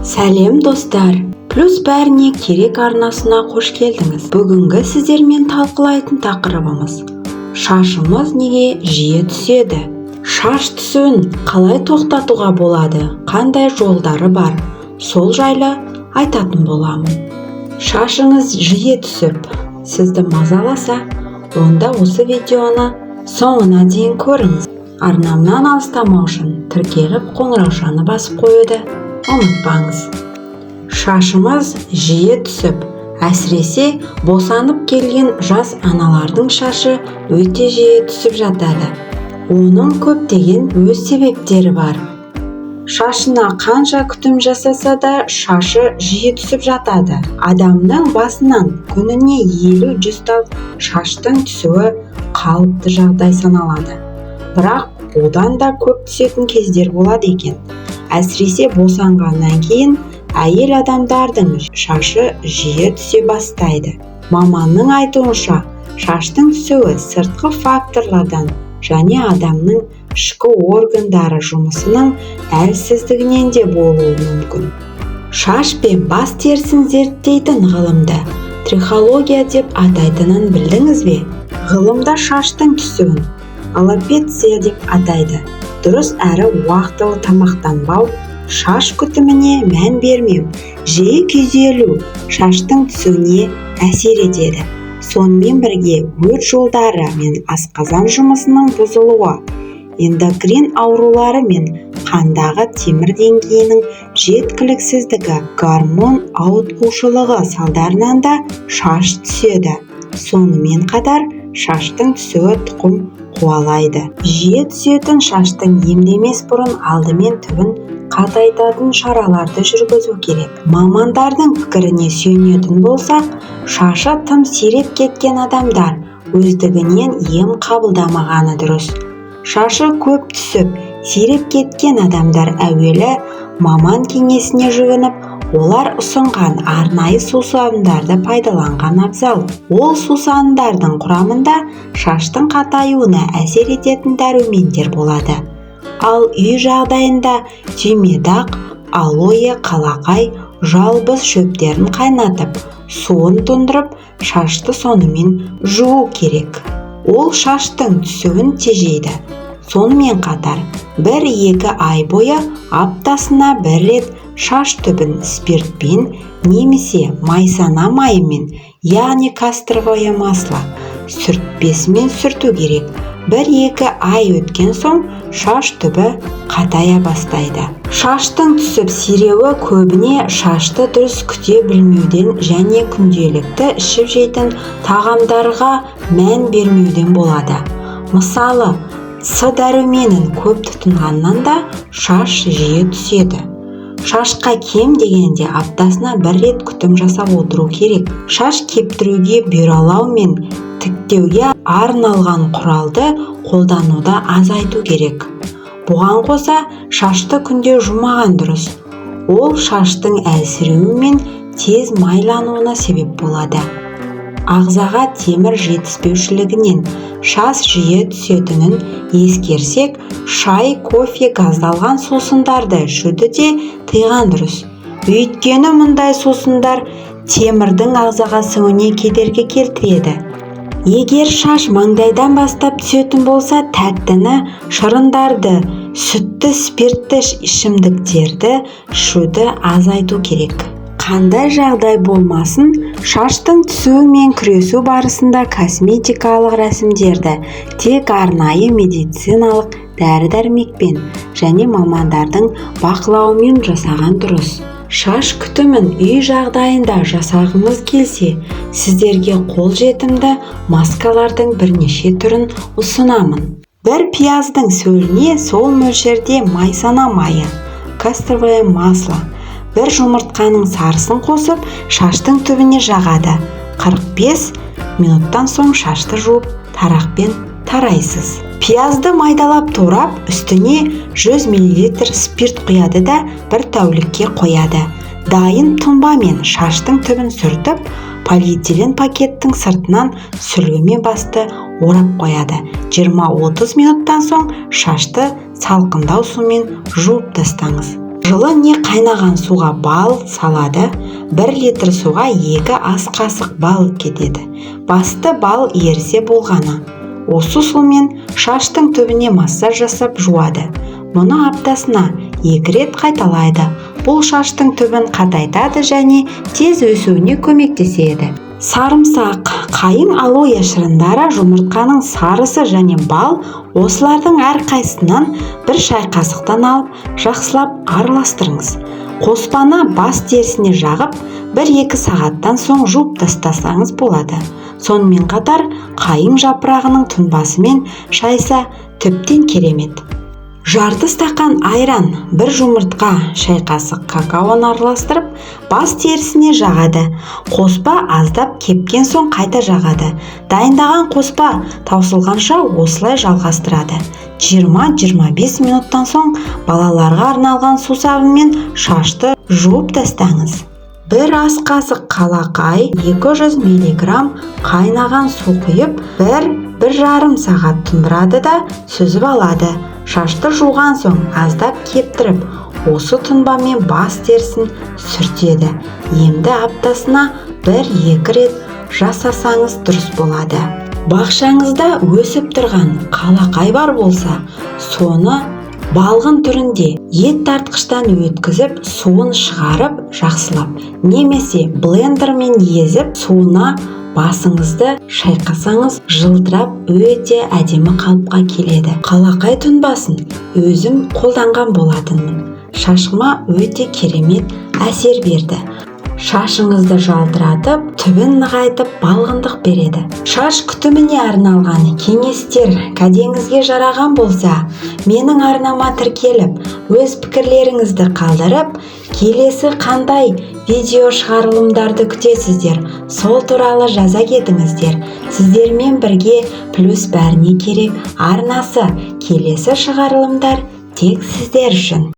Сәлем достар, плюс бәріне керек арнасына қош келдіңіз. Бүгінгі сіздермен талқылайтын тақырыбымыз: шашымыз неге жиі түседі? Шаш түсуін қалай тоқтатуға болады? Қандай жолдары бар? Сол жайлы айтатын боламын. Шашыңыз жиі түсіп, сізді мазаласа, онда осы видеоны соңына дейін көріңіз. Арнамнан алыстамау үшін тіркеліп қоңыраушаны басып қоюды ұмытпаңыз. Шашымыз жиі түсіп, әсіресе босанып келген жас аналардың шашы өте жиі түсіп жатады. Оның көптеген өз себептері бар. Шашына қанша күтім жасаса да шашы жиі түсіп жатады. Адамның басынан күніне 50-100 тал шаштың түсуі қалыпты жағдай саналады. Бірақ одан да көп түсетін кездер болады екен. Әсіресе босанғаннан кейін әйел адамдардың шашы жиі түсе бастайды. Маманның айтуынша, шаштың түсуі сыртқы факторлардан және адамның ішкі органдары жұмысының әлсіздігінен де болуы мүмкін. Шаш пен бас терісін зерттейтін ғылымды трихология деп атайтынын білдіңіз бе? Ғылымда шаштың түсуін аллопеция деп атайды. Дұрыс әрі уақытылы тамақтанбау, шаш күтіміне мән бермеу, жиі күйзелу шаштың түсуіне әсер етеді. Сонымен бірге өт жолдары мен асқазан жұмысының бұзылуы, эндокрин аурулары мен қандағы темір деңгейінің жеткіліксіздігі, гормон ауытқушылығы салдарынан да шаш түседі. Сонымен қатар шаштың түсуі тұқым қуалайды. Жиі түсетін шаштың емдемес бұрын алдымен түбін қатайтатын шараларды жүргізу керек. Мамандардың пікіріне сүйенетін болсақ, шашы тым сиреп кеткен адамдар өздігінен ем қабылдамағаны дұрыс. Шашы көп түсіп, сиреп кеткен адамдар әуелі маман кеңесіне жүгініп, олар ұсынған арнайы сусындарды пайдаланған абзал. Ол сусындардың құрамында шаштың қатаюына әсер ететін дәрумендер болады. Ал үй жағдайында түймедақ, алоэ, қалақай, жалбыз шөптерін қайнатып, суын тұндырып, шашты сонымен жуу керек. Ол шаштың түсуін тежейді. Сонымен қатар 1-2 ай бойы аптасына 1 рет шаш түбін спиртпен немесе майсана майымен, яғни кастровое масло, сүртпесімен сүрту керек. 1-2 ай өткен соң шаш түбі қатая бастайды. Шаштың түсіп сиреуі көбіне шашты дұрыс күте білмеуден және күнделікті ішіп жейтін тағамдарға мән бермеуден болады. Мысалы, С дәруменін көп тұтынғаннан да шаш жиі түседі. Шашқа кем дегенде аптасына 1 рет күтім жасап отыру керек. Шаш кептіруге, бұралау мен тіктеуге арналған құралды қолдануды азайту керек. Бұған қоса шашты күнде жумаған дұрыс. Ол шаштың әлсіреуі мен тез майлануына себеп болады. Ағзаға темір жетіспеушілігінен шаш жиі түсетінін ескерсек, шай, кофе, газдалған сусындарды ішуді де тыйған дұрыс. Өйткені мұндай сусындар темірдің ағзаға сіңуіне кедергі келтіреді. Егер шаш маңдайдан бастап түсетін болса, тәттіні, шырындарды, сүтті, спиртті ішімдіктерді ішуді азайту керек. Қандай жағдай болмасын, шаштың түсуімен күресу барысында косметикалық рәсімдерді тек арнайы медициналық дәрі-дәрмекпен және мамандардың бақылауымен жасаған дұрыс. Шаш күтімін үй жағдайында жасағыңыз келсе, сіздерге қолжетімді маскалардың бірнеше түрін ұсынамын. 1 пияздың сөліне сол мөлшерде майсана майы, кастровое масло, 1 жұмыртқаның сарысын қосып, шаштың түбіне жағады. 45 минуттан соң шашты жуып, тарақпен тарайсыз. Пиязды майдалап турап, үстіне 100 мл спирт құяды да 1 тәулікке қояды. Дайын тұнбамен шаштың түбін сүртіп, полиэтилен пакеттің сыртынан сүлгімен басты орап қояды. 20-30 минуттан соң шашты салқындау сумен жуып тастаңыз. Жылы не қайнаған суға бал салады, 1 литр суға 2 ас қасық бал кетеді. Басты бал ерісе болғаны. Осы сумен шаштың түбіне массаж жасап жуады. Мұны аптасына 2 рет қайталайды. Бұл шаштың түбін қатайтады және тез өсуіне көмектеседі. Сарымсақ, қайың, алоэ шырындары, жұмыртқаның сарысы және бал, осылардың әрқайсысынан 1 шай қасықтан алып, жақсылап араластырыңыз. Қоспаны бас терісіне жағып, 1-2 сағаттан соң жуып тастасаңыз болады. Сонымен қатар, қайың жапырағының тұнбасымен шайса тіптен керемет. Жарты стақан айран, 1 жұмыртқа, шай қасық какаоны араластырып, бас терісіне жағады. Қоспа аздап кепкен соң қайта жағады. Дайындаған қоспа таусылғанша осылай жалғастырады. 20-25 минуттан соң балаларға арналған сусабынмен шашты жуып тастаңыз. 1 ас қасық қалақай, 200 мг қайнаған су құйып, 1-1,5 сағат тұндырады да сүзіп алады. Шашты жуған соң аздап кептіріп, осы тұнбамен бас терісін сүртеді. Емді аптасына 1-2 рет жасасаңыз дұрыс болады. Бақшаңызда өсіп тұрған қалақай бар болса, соны балғын түрінде ет тартқыштан өткізіп, суын шығарып, жақсылап, немесе блендермен езіп, суына басыңызды шайқасаңыз, жылтырап өте әдемі қалыпқа келеді. Қалақай тұнбасын өзім қолданған болатынмын. Шашыма өте керемет әсер берді. Шашыңызды жалтыратып, түбін нығайтып, балғындық береді. Шаш күтіміне арналған кеңестер кәдеңізге жараған болса, менің арнама тіркеліп, өз пікірлеріңізді қалдырып, келесі қандай видео шығарылымдарды күтесіздер, сол туралы жаза кетіңіздер. Сіздермен бірге плюс бәріне керек арнасы, келесі шығарылымдар тек сіздер үшін.